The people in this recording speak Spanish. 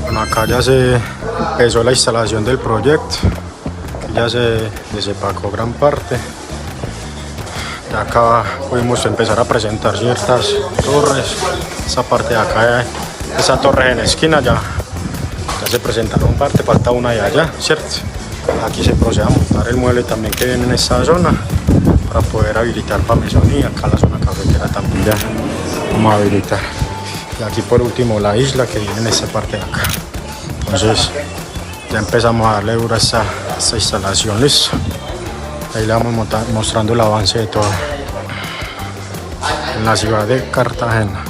Bueno, acá ya se empezó la instalación del proyecto, ya se desempacó gran parte. Ya acá pudimos empezar a presentar ciertas torres. Esa parte de acá, esa torre en la esquina ya se presentaron parte, falta una de allá, ¿cierto? Aquí se procede a montar el mueble también que viene en esta zona para poder habilitar para mesonía. Acá la zona cafetera también ya vamos a habilitar. Y aquí por último la isla que viene en esta parte de acá. Entonces ya empezamos a darle duro a esta instalación, listo. Ahí le vamos mostrando el avance de todo en la ciudad de Cartagena.